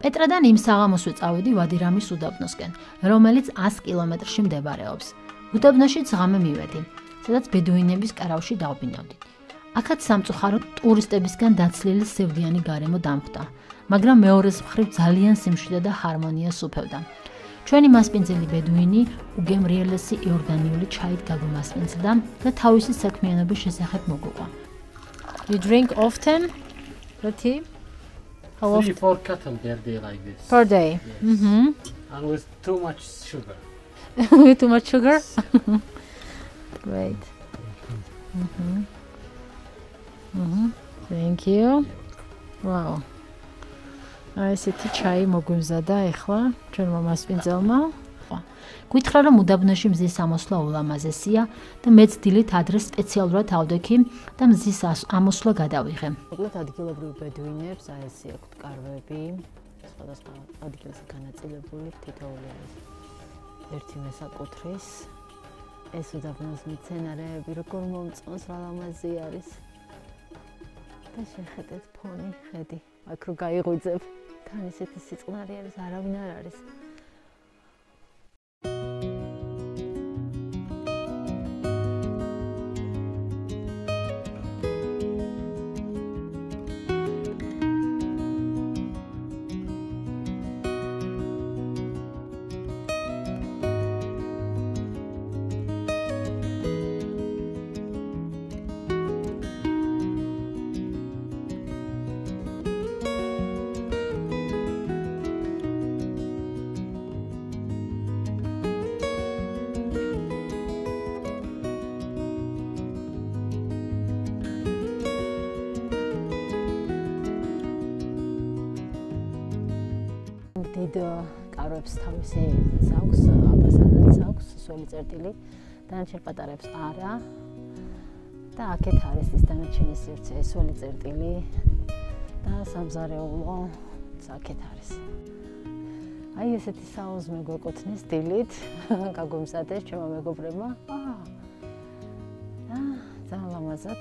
პეტრადან იმ საღამოსვე წავედი ვადირამის უდაბნოსკენ, რომელიც 100 კილომეტრში მდებარეობს. უდაბნოშიც ღამე მივედი, სადაც ბედუინების კარავში დავბინავდით. აქაც სამწუხაროდ ტურისტებისგან დაცლილი სევდიანი გარემო დამხვდა, მაგრამ მეორეს მხრივ ძალიან სიმშვიდე და ჰარმონიას უფევდა. ჩვენი მასპინძელი ბედუინი უგემრიელესი იორდანიული ჩაით გაგვიმასპინძლდა და თავისი საქმიანობის შესახებ მოგვიყვა. You drink often? Tea? How often? 3-4 cattle per day like this. Per day. Yes. And with too much sugar. Too much sugar? Great. Thank you. Wow. ესეთი ჩაი მოგვიმზადა ეხლა ჩვენმა მასპინძელმა. გითხრა რომ უდაბნოში მზის ამოსვლა ულამაზესია და მეც დილით ადრე სპეციალურად ავდექი და მზის ამოსვლა გადავიღე. მოკლედ ადგილობრივ ბედუინებს ესე აქვთ კარვები, სხვადასხვა ადგილზე განაწილებული თითოეული არის. ერთი მესაკუთრის ეს უდაბნოს მცენარეები როგორ მომწონს, რა ლამაზი არის. და შეხედეთ ფონი, ხედი, აქ რო გაიღვიძებ, თან ისეთი სიწყნარი არის, არავინ არ არის. დიდ კარვებს თავისი აქვს, აბაზანაც აქვს, სველი წერტილი, დანარჩენ პატარებს არა. და აქეთ არის ის დანარჩენი სივრცე, სველი წერტილი და სამზარეულო აქეთ არის. აი ესეთი საუზმე გვეკუთვნის დილით, გაგვიმზადეს ჩემო მეგობრებმა. ძალიან ლამაზად.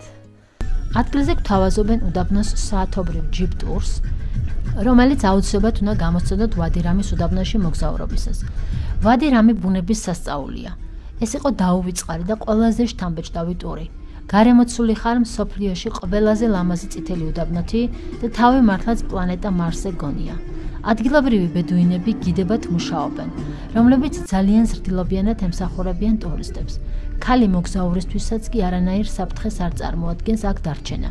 ადგილზე გვთავაზობენ უდაბნოს საათობრივ ჯიპ ტურს, რომელიც აუცილებლად უნდა გამოსცადოთ ვადირამის უდაბნოში მოგზაურობისას. ვადირამი ბუნების სასწაულია. ეს იყო დაუვიწყარი და ყველაზე შთამბეჭდავი ტური. გარემოცული ხარ მსოფლიოში ყველაზე ლამაზი წითელი უდაბნოთი და თავი მართლაც პლანეტა მარსზე გონია. ადგილობრივი ბედუინები გიდებად მუშაობენ, რომლებიც ძალიან ზრდილობიანად ემსახურებიან ტურისტებს. ქალი მოგზაურისთვისაც კი არანაირ საფრთხეს არ წარმოადგენს აქ დარჩენა.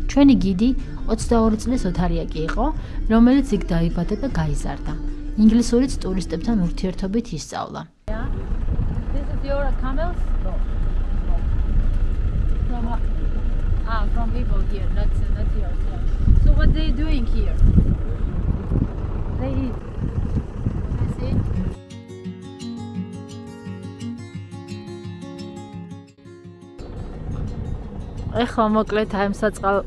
ჩვენი გიდი 22 წლის ოთარიაკი იყო, რომელიც იქ დაიბადა და გაიზარდა. ინგლისურიც ტურისტებთან ურთიერთობით ისწავლა. This is your camels? No. From people here, not yours. So what they doing here? They eat. I see. ეხლა მოკლედ აი მსაწყალ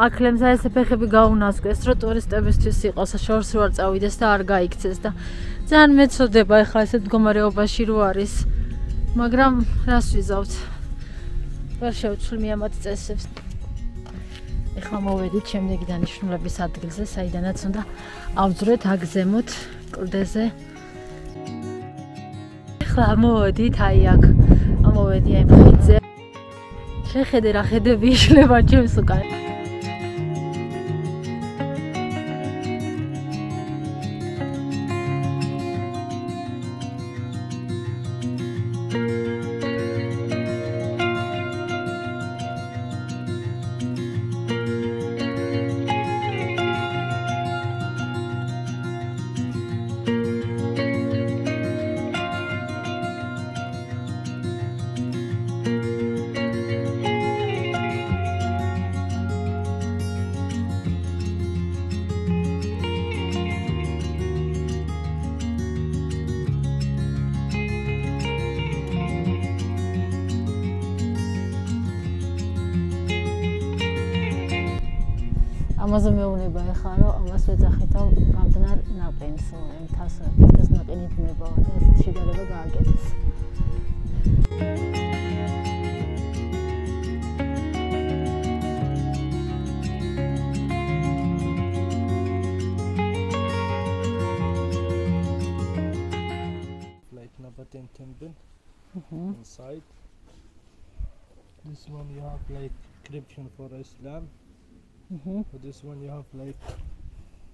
აქლემსა ესე ფეხები გაუნასკეს, რომ ტურისტებისთვის იყოს, შორს რო არ წავიდეს და არ გაიქცეს და ძალიან მეწოდება ეხლა ესეთ მდგომარეობაში რო არის. მაგრამ რას ვიზავთ? ვერ შევცვლი ამათ წესებს. ეხლა მოვედით შემდეგი დანიშნულების ადგილზე, საიდანაც უნდა ავძვრეთ აგზემოთ კლდეზე. ეხლა მოვედით აი აქ. მოვედი აი ხიდზე. შეხედე რა ხედები იშლება ჩემს უკან. ამაზე მეუბნება ეხლა რომ ამას ვეძახით რომ გამდნარ ნაყინს თავს ეს ნაყინით მებავა და ეს შედარება გააკეთეს. Golden Temple inside. This one you have like inscription for Islam. This one you have like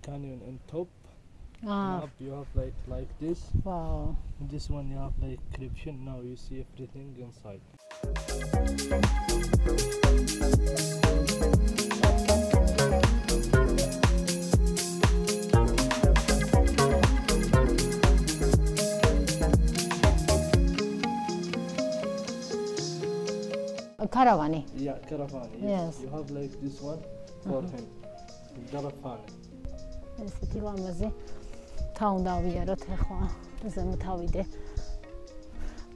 canyon on top. Up you have like this. Wow. And this one you have like inscription. Now you see everything inside. Caravan. Yeah, caravan. Yes. You have like this one for him. Caravan. ესეთი ლამაზი თა უნდა ავიაროთ ახლა ზემოთ ავიდე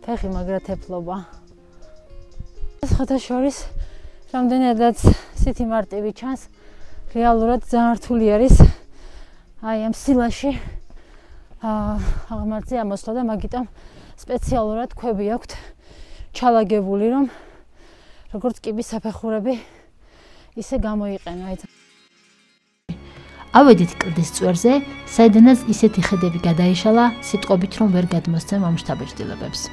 ფეხი მაგრა თეფლობა ხოთაშორის რამდენადაც სითი მარტივი ჩანს რეალურად ძალიან რთული არის აი ამ სილაში აღმართზე ამოსვლა და მაგიტომ სპეციალურად ქვები აქვთ ჩალაგებული რომ როგორც კიბის საფეხურები ისე გამოიყენო აი ავედით კლდის წვერზე, საიდანაც ისეთი ხედები გადაიშალა, სიტყვებით რომ ვერ გადმოსცემ ამ შთაბეჭდილებებს.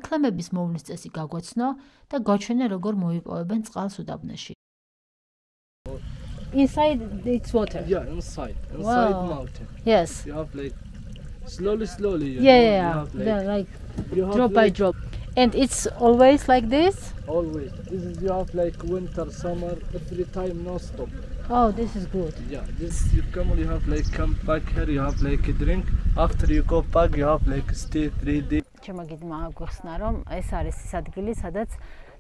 აკლემების მოვლის წესი გაგვაცნო და გაჩვენა როგორ მოიპოვებენ წყალს უდაბნოში. Inside it's water. Yeah, inside mountain. Yes. You have like slowly. Yeah. Like drop by drop. And it's always like this? Always. This is you have like winter, summer, every time no stop. Oh, this is good. Yeah, this you have like come back here, you have like a drink. After you go back, you have like stay 3 days. ჩემო გიდმა აგვხსნა რომ ეს არის ის ადგილი,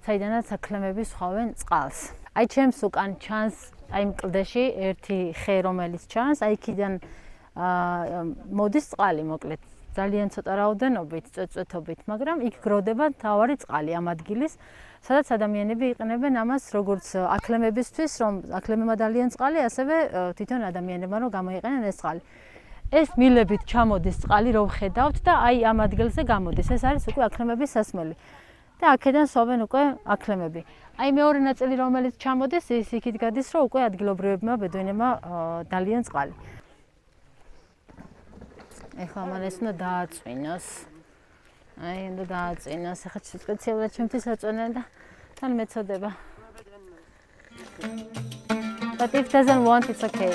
საიდანაც აკლემები სხვავენ წყალს. აი ჩემს უკან ჩანს აი მკლდეში ერთი ხე რომელიც ჩანს, აი იქიდან მოდის წყალი მოკლედ. ძალიან ცოტა რაოდენობით, წვეთობით, მაგრამ იქ გროვდება თავარი წყალი ამ ადგილის, სადაც ადამიანები იყენებენ ამას როგორც აკლემებისთვის, რომ აკლემებმა ძალიან წყალი, ასევე თვითონ ადამიანებმა რომ გამოიყენեն ეს წყალი. ეს მილებით ჩამოდის წყალი, რომ ხედავთ და აი ამ ადგილზე გამოდის. ეს არის უკვე აკლემების სასმელი. და აქედან სვავენ უკვე აკლემები. აი მეორე ნაწილი რომელიც ჩამოდის, ის იქით გადის, რომ უკვე ადგილობრივებმა ბედუინებმა ძალიან წყალი. ეხლა მან ეს უნდა დააწვინოს. აი უნდა დააწვინოს. ეხლა სპეციალურად ჩემთვის აწვენენ და თან მეწოდება. But if doesn't want, it's okay.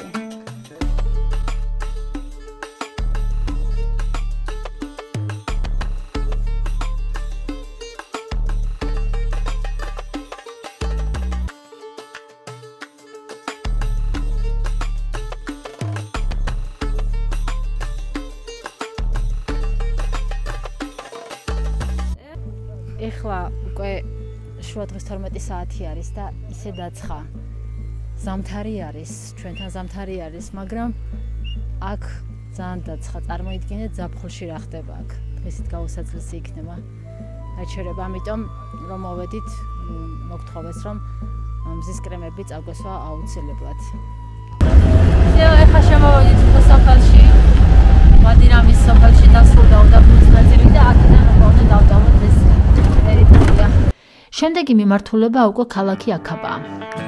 ეხლა უკვე შუა დღის 12 საათი არის და ისე დაცხა. ზამთარი არის, ჩვენთან ზამთარი არის, მაგრამ აქ ძალიან დაცხა. წარმოიდგინეთ ზაფხულში რა ხდება აქ. დღისით გაუსაძლისი იქნება. აჩერება, ამიტომ რომ მოვედით, მოგთხოვეს რომ მზის კრემები წაგვესვა აუცილებლად. ეხლა შემოვედით სოფელში. ვადირამის სოფელში დასრულდა უდაბნოს ნაწილი და აქედან უკვე დავდავოთ ეს ტერიტორია. შემდეგი მიმართულება უკვე ქალაქი აქაბაა.